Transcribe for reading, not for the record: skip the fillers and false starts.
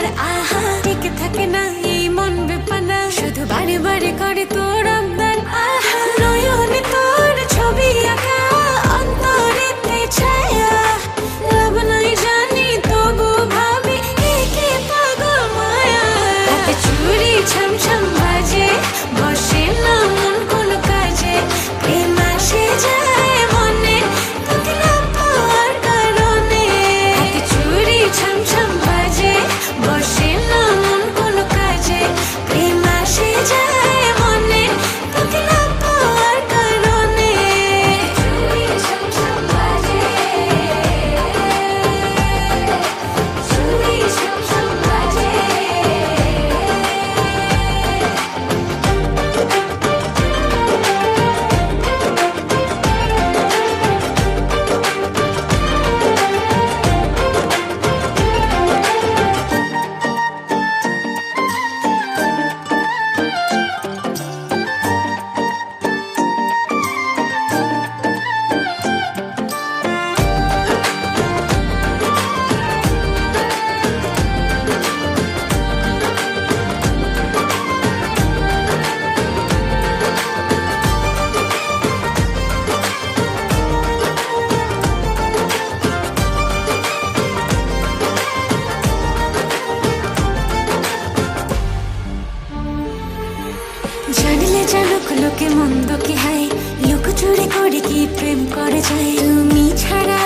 আর আহা টিকে থাকে না এই মন বেপানা শুধু বারে বারে করে তোর আবদার আহা নয়নে তোর ছবি আঁকা অন্তরেতে ছায়া লাভ নাই জানি তবু ভাবি একে পাগল মায়া হাতে চুড়ি ছমছম বাজে বসে না মন কোনো কাজে প্রেম আসে যায় মনে তোকে না পাওয়ার কারণে হাতে চুড়ি ছমছম বাজে বসে না মন কোনো কাজে প্রেম আসে যায় মনে তোকে না পাওয়ার কারণে চুড়ি ছমছম বাজে চুড়ি ছমছম বাজে জানলে জানুক লোকে মন্দ কি হায় লোক চুরি করে কি প্রেম করে যায় তুমি ছাড়া